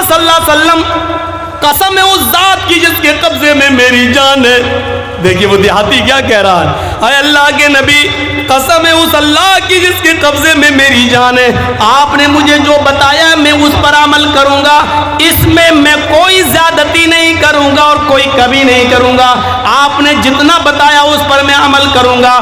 صلی اللہ علیہ وسلم قسم ہے اس ذات کی جس کے قبضے میں میری جان ہے. دیکھیے وہ دیہاتی کیا کہہ رہا ہے, اے اللہ کے نبی قسم ہے اس اللہ کی جس کے قبضے میں میری جان ہے, آپ نے مجھے جو بتایا میں اس پر عمل کروں گا, اس میں میں کوئی زیادتی نہیں کروں گا اور کوئی کمی نہیں کروں گا. آپ نے جتنا بتایا اس پر میں عمل کروں گا,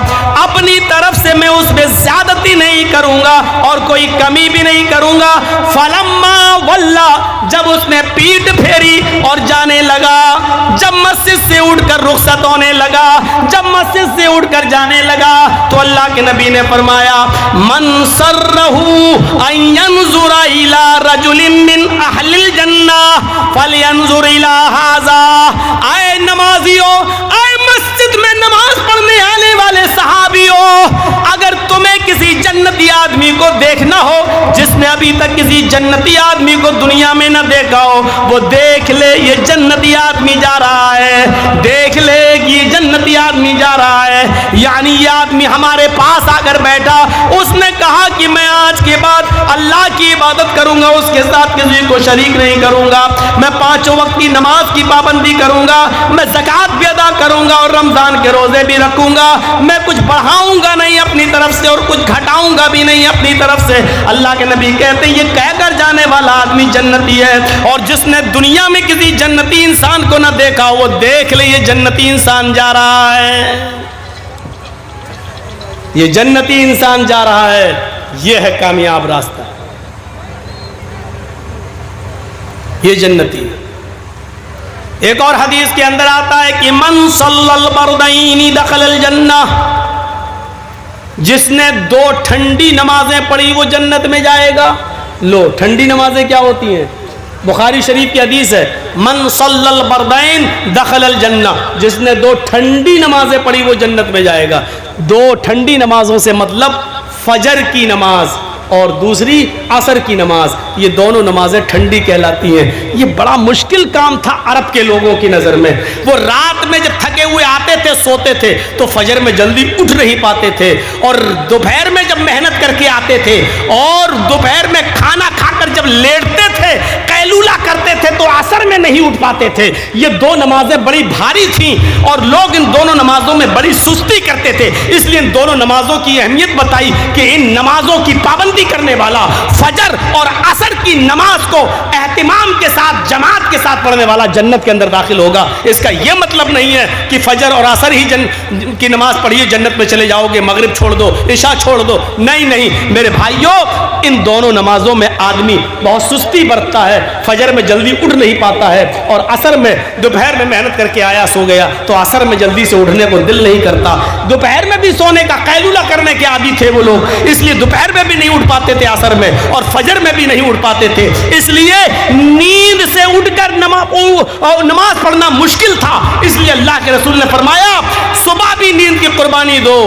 اپنی طرف سے میں اس میں زیادتی نہیں کروں گا اور کوئی کمی بھی نہیں کروں گا. فلما ولا, جب اس نے پیٹ پھیری اور جانے لگا, جب مسجد سے اٹھ کر رخصت ہونے لگا, جب مسجد سے اٹھ کر جانے لگا, تو اللہ کے نبی نے فرمایا من سرہ ان ینظر الی رجل من اہل الجنہ فلینظر الی ھذا. اے نمازیوں, اے مسجد میں نماز پڑھنے آنے والے صحابیوں, اگر تمہیں کسی جنتی آدمی کو دیکھنا ہو جس نے ابھی تک کسی جنتی آدمی کو دنیا میں نہ دیکھا ہو, وہ دیکھ لے یہ جنتی آدمی جا رہا ہے, دیکھ لے یہ جنتی آدمی جا رہا ہے. یعنی یہ آدمی ہمارے پاس آ کر بیٹھا, اس نے کہا کہ میں آج کے بعد اللہ کی عبادت کروں گا, اس کے ساتھ کسی کو شریک نہیں کروں گا, میں 5 وقت کی نماز کی پابندی کروں گا, میں زکوٰۃ بھی ادا کروں گا اور رمضان کے روزے بھی رکھوں گا, میں کچھ بڑھاؤں گا نہیں اپنی طرف سے اور کچھ گھٹاؤں گا بھی نہیں اپنی طرف سے. اللہ کے نبی کہتے ہیں یہ کہہ کر جانے والا آدمی جنتی ہے, اور جس نے دنیا میں کسی جنتی انسان کو نہ دیکھا وہ دیکھ لے یہ جنتی انسان جا رہا ہے, یہ جنتی انسان جا رہا ہے. یہ ہے کامیاب راستہ, یہ جنتی. ایک اور حدیث کے اندر آتا ہے کہ من صلی البردین دخل الجنہ, جس نے 2 ٹھنڈی نمازیں پڑھی وہ جنت میں جائے گا. لو ٹھنڈی نمازیں کیا ہوتی ہیں؟ بخاری شریف کی حدیث ہے من صلی البردین دخل الجنہ, جس نے 2 ٹھنڈی نمازیں پڑھی وہ جنت میں جائے گا. 2 ٹھنڈی نمازوں سے مطلب فجر کی نماز اور دوسری عصر کی نماز, یہ دونوں نمازیں ٹھنڈی کہلاتی ہیں. یہ بڑا مشکل کام تھا عرب کے لوگوں کی نظر میں. وہ رات میں جب تھکے ہوئے آتے تھے سوتے تھے تو فجر میں جلدی اٹھ نہیں پاتے تھے, اور دوپہر میں جب محنت کر کے آتے تھے اور دوپہر میں کھانا کھا کر جب لیٹتے تھے قیلولہ کرتے تھے تو عصر میں نہیں اٹھ پاتے تھے. یہ 2 نمازیں بڑی بھاری تھیں اور لوگ ان دونوں نمازوں میں بڑی سستی کرتے تھے, اس لیے ان دونوں نمازوں کی اہمیت بتائی کہ ان نمازوں کی پابندی کرنے والا, فجر اور عصر کی نماز کو اہتمام کے ساتھ جماعت کے ساتھ پڑھنے والا جنت کے اندر داخل ہوگا. اس کا یہ مطلب نہیں ہے کہ فجر اور عصر ہی کی نماز پڑھیے جنت میں چلے جاؤ گے, مغرب چھوڑ دو, عشاء چھوڑ دو. نہیں نہیں میرے بھائیوں, ان دونوں نمازوں میں آدمی بہت سستی برتتا ہے, فجر میں جلدی اٹھ نہیں پاتا ہے, اور عصر میں دوپہر میں محنت کر کے آیا سو گیا تو عصر میں جلدی سے اٹھنے کو دل نہیں کرتا. دوپہر میں بھی سونے کا قیلولہ کرنے کے عادی تھے وہ لوگ, اس لیے دوپہر میں بھی نہیں اٹھ پاتے تھے عصر میں, اور فجر میں بھی نہیں اٹھ پاتے تھے. اس لیے نیند سے اٹھ کر نماز پڑھنا مشکل تھا, اس لیے اللہ کے رسول نے فرمایا صبح بھی نیند کی قربانی دو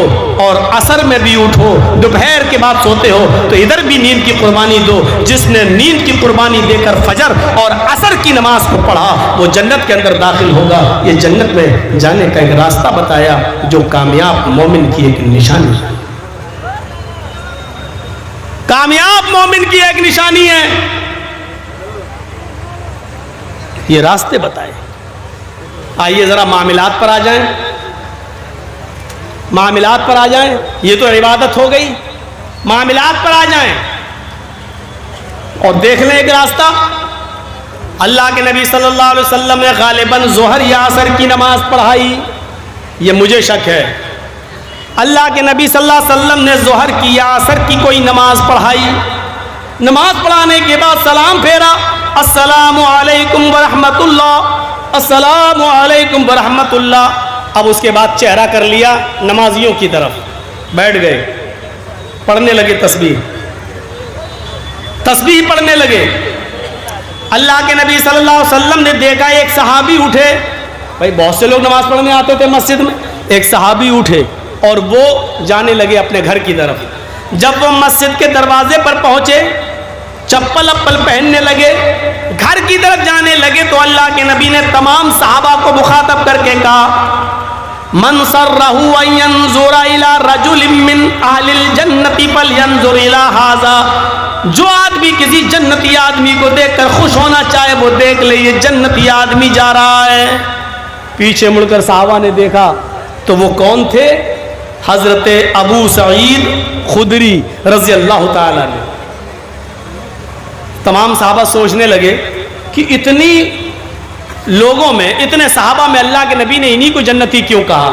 اور عصر میں بھی اٹھو, دوپہر کے بعد سوتے ہو تو ادھر بھی نیند کی قربانی دو. جس نے نیند کی قربانی دے کر فجر اور عصر کی نماز کو پڑھا وہ جنت کے اندر داخل ہوگا. یہ جنت میں جانے کا ایک راستہ بتایا جو کامیاب مومن کی ایک نشانی ہے, کامیاب مومن کی ایک نشانی ہے. یہ راستے بتائے. آئیے ذرا معاملات پر آ جائیں, معاملات پر آ جائیں. یہ تو عبادت ہو گئی, معاملات پر آ جائیں اور دیکھ لیں ایک راستہ. اللہ کے نبی صلی اللہ علیہ وسلم نے غالباً ظہر یا عصر کی نماز پڑھائی, یہ مجھے شک ہے. اللہ کے نبی صلی اللہ علیہ وسلم نے ظہر کی یا عصر کی کوئی نماز پڑھائی, نماز پڑھانے کے بعد سلام پھیرا, السلام علیکم ورحمۃ اللہ, السلام علیکم ورحمۃ اللہ. اب اس کے بعد چہرہ کر لیا نمازیوں کی طرف, بیٹھ گئے, پڑھنے لگے تسبیح, تسبیح پڑھنے لگے. اللہ کے نبی صلی اللہ علیہ وسلم نے دیکھا ایک صحابی اٹھے, بھائی بہت سے لوگ نماز پڑھنے آتے تھے مسجد میں, ایک صحابی اٹھے اور وہ جانے لگے اپنے گھر کی طرف. جب وہ مسجد کے دروازے پر پہنچے, چپل اپل پہننے لگے, گھر کی طرف جانے لگے تو اللہ کے نبی نے تمام صحابہ کو مخاطب کر کے کہا من سرہ ان ینظر الی رجل من اہل الجنۃ فلینظر الی ھذا. جو آدمی کسی جنتی آدمی کو دیکھ کر خوش ہونا چاہے وہ دیکھ لے یہ جنتی آدمی جا رہا ہے۔ پیچھے مڑ کر صحابہ نے دیکھا تو وہ کون تھے؟ حضرت ابو سعید خدری رضی اللہ تعالیٰ نے۔ تمام صحابہ سوچنے لگے کہ اتنی لوگوں میں، اتنے صحابہ میں اللہ کے نبی نے انہی کو جنتی کیوں کہا؟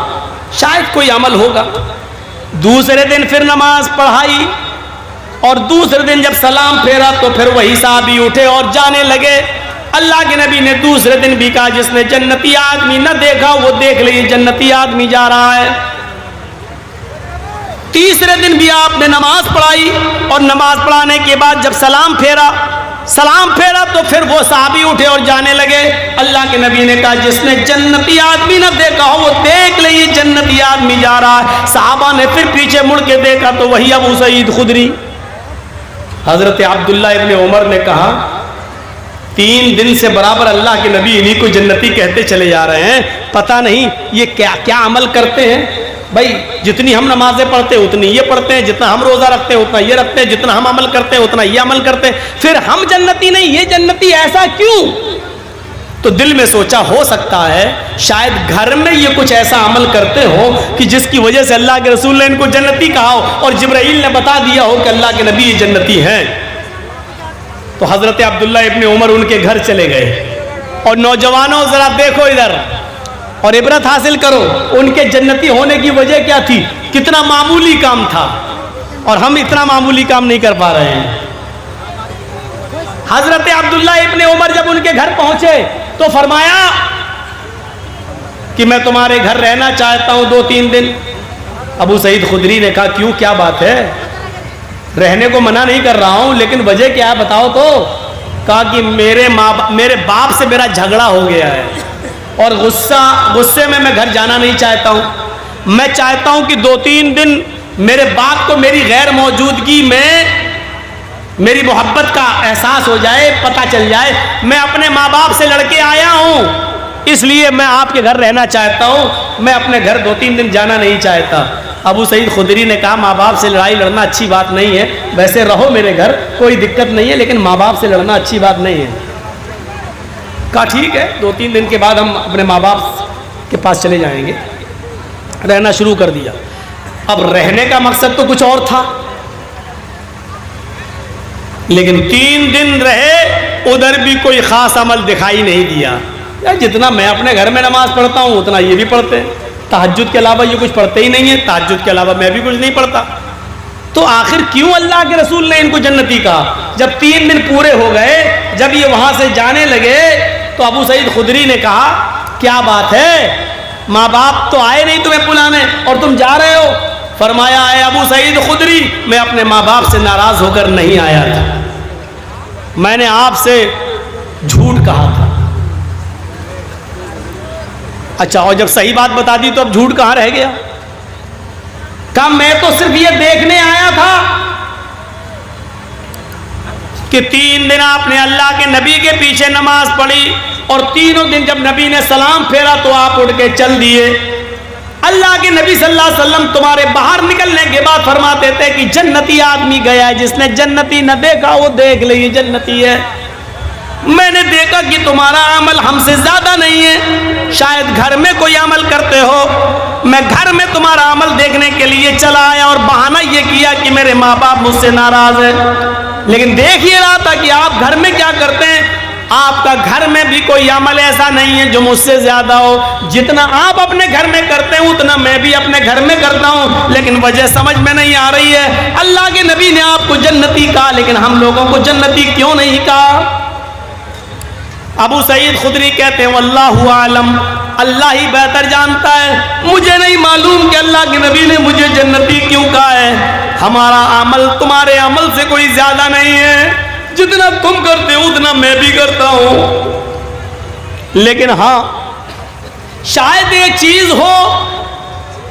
شاید کوئی عمل ہوگا۔ دوسرے دن پھر نماز پڑھائی اور دوسرے دن جب سلام پھیرا تو پھر وہی صحابی اٹھے اور جانے لگے۔ اللہ کے نبی نے دوسرے دن بھی کہا جس نے جنتی آدمی نہ دیکھا وہ دیکھ لے یہ جنتی آدمی جا رہا ہے۔ تیسرے دن بھی آپ نے نماز پڑھائی اور نماز پڑھانے کے بعد جب سلام پھیرا تو پھر وہ صحابی اٹھے اور جانے لگے۔ اللہ کے نبی نے کہا جس نے جنتی آدمی نہ دیکھا ہو وہ دیکھ لے یہ جنتی آدمی جا رہا ہے۔ صحابہ نے پھر پیچھے مڑ کے دیکھا تو وہی ابو سعید خدری۔ حضرت عبداللہ ابن عمر نے کہا 3 دن سے برابر اللہ کے نبی انہی کو جنتی کہتے چلے جا رہے ہیں، پتہ نہیں یہ کیا عمل کرتے ہیں۔ بھائی جتنی ہم نمازیں پڑھتے اتنی یہ پڑھتے ہیں، جتنا ہم روزہ رکھتے ہیں اتنا یہ رکھتے ہیں، جتنا ہم عمل کرتے ہیں اتنا یہ عمل کرتے ہیں، پھر ہم جنتی نہیں یہ جنتی، ایسا کیوں؟ تو دل میں سوچا ہو سکتا ہے شاید گھر میں یہ کچھ ایسا عمل کرتے ہو کہ جس کی وجہ سے اللہ کے رسول نے ان کو جنتی کہا ہو اور جبرائیل نے بتا دیا ہو کہ اللہ کے نبی یہ جنتی ہیں۔ تو حضرت عبداللہ ابن عمر ان کے گھر چلے گئے اور نوجوانوں ذرا دیکھو ادھر اور عبرت حاصل کرو، ان کے جنتی ہونے کی وجہ کیا تھی؟ کتنا معمولی کام تھا اور ہم اتنا معمولی کام نہیں کر پا رہے ہیں۔ حضرت عبداللہ ابن عمر جب ان کے گھر پہنچے تو فرمایا کہ میں تمہارے گھر رہنا چاہتا ہوں 2-3 دن۔ ابو سعید خدری نے کہا کیوں، کیا بات ہے؟ رہنے کو منع نہیں کر رہا ہوں لیکن وجہ کیا ہے بتاؤ تو۔ کہا کہ میرے باپ سے میرا جھگڑا ہو گیا ہے اور غصے میں گھر جانا نہیں چاہتا ہوں۔ میں چاہتا ہوں کہ 2-3 دن میرے باپ کو میری غیر موجودگی میں میری محبت کا احساس ہو جائے، پتہ چل جائے میں اپنے ماں باپ سے لڑ کے آیا ہوں، اس لیے میں آپ کے گھر رہنا چاہتا ہوں، میں اپنے گھر 2-3 دن جانا نہیں چاہتا۔ ابو سعید خدری نے کہا ماں باپ سے لڑائی لڑنا اچھی بات نہیں ہے، ویسے رہو میرے گھر کوئی دقت نہیں ہے لیکن ماں باپ سے لڑنا اچھی بات نہیں ہے۔ کہا ٹھیک ہے 2-3 دن کے بعد ہم اپنے ماں باپ کے پاس چلے جائیں گے۔ رہنا شروع کر دیا۔ اب رہنے کا مقصد تو کچھ اور تھا لیکن 3 دن رہے ادھر بھی کوئی خاص عمل دکھائی نہیں دیا۔ جتنا میں اپنے گھر میں نماز پڑھتا ہوں اتنا یہ بھی پڑھتے ہیں، تہجد کے علاوہ یہ کچھ پڑھتے ہی نہیں ہیں، تہجد کے علاوہ میں بھی کچھ نہیں پڑھتا۔ تو آخر کیوں اللہ کے رسول نے ان کو جنتی کہا؟ جب 3 دن پورے ہو گئے، جب یہ وہاں سے جانے لگے تو ابو سعید خدری نے کہا کیا بات ہے، ماں باپ تو آئے نہیں تمہیں بلانے اور تم جا رہے ہو؟ فرمایا اے ابو سعید خدری میں اپنے ماں باپ سے ناراض ہو کر نہیں آیا تھا، میں نے آپ سے جھوٹ کہا تھا۔ اچھا اور جب صحیح بات بتا دی تو اب جھوٹ کہاں رہ گیا؟ کہا میں تو صرف یہ دیکھنے آیا تھا کہ 3 دن آپ نے اللہ کے نبی کے پیچھے نماز پڑھی اور تینوں دن جب نبی نے سلام پھیرا تو آپ اٹھ کے چل دیے۔ اللہ کے نبی صلی اللہ علیہ وسلم تمہارے باہر نکلنے کے بعد فرماتے تھے کہ جنتی آدمی گیا ہے، جس نے جنتی نہ دیکھا وہ دیکھ لے یہ جنتی ہے۔ میں نے دیکھا کہ تمہارا عمل ہم سے زیادہ نہیں ہے، شاید گھر میں کوئی عمل کرتے ہو، میں گھر میں تمہارا عمل دیکھنے کے لیے چلا آیا اور بہانہ یہ کیا کہ میرے ماں باپ مجھ سے ناراض ہیں، لیکن دیکھ یہ رہا تھا کہ آپ گھر میں کیا کرتے ہیں۔ آپ کا گھر میں بھی کوئی عمل ایسا نہیں ہے جو مجھ سے زیادہ ہو، جتنا آپ اپنے گھر میں کرتے ہیں اتنا میں بھی اپنے گھر میں کرتا ہوں، لیکن وجہ سمجھ میں نہیں آ رہی ہے۔ اللہ کے نبی نے آپ کو جنتی کہا لیکن ہم لوگوں کو جنتی کیوں نہیں کہا؟ ابو سعید خدری کہتے ہیں واللہ عالم، اللہ ہی بہتر جانتا ہے، مجھے نہیں معلوم کہ اللہ کے نبی نے مجھے جنتی کیوں کہا ہے۔ ہمارا عمل تمہارے عمل سے کوئی زیادہ نہیں ہے، جتنا تم کرتے ہو اتنا میں بھی کرتا ہوں، لیکن ہاں شاید ایک چیز ہو۔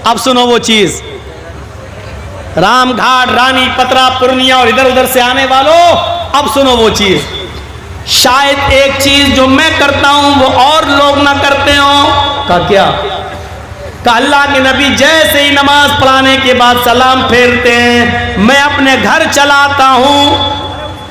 اب سنو وہ چیز، رام گھاٹ، رانی پترا، پورنیا اور ادھر ادھر سے آنے والوں اب سنو وہ چیز، شاید ایک چیز جو میں کرتا ہوں وہ اور لوگ نہ کرتے ہوں۔ کہا کیا؟ کہ اللہ کے نبی جیسے ہی نماز پڑھانے کے بعد سلام پھیرتے ہیں میں اپنے گھر چلا آتا ہوں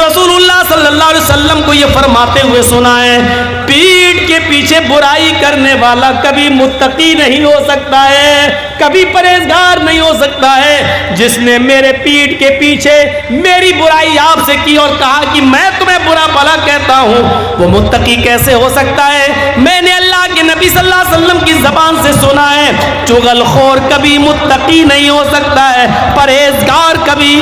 رسول اللہ صلی اللہ علیہ وسلم کو یہ فرماتے ہوئے سنا ہے، پیٹھ کے پیچھے برائی کرنے والا کبھی متقی نہیں ہو سکتا ہے، کبھی پرہیزگار نہیں ہو سکتا ہے۔ جس نے میرے پیٹھ کے پیچھے میری برائی آپ سے کی اور کہا کہ میں تمہیں برا بھلا کہتا ہوں، وہ متقی کیسے ہو سکتا ہے؟ میں نے اللہ کے نبی صلی اللہ علیہ وسلم کی زبان سے سنا ہے، چغل خور کبھی متقی نہیں ہو سکتا ہے، پرہیزگار کبھی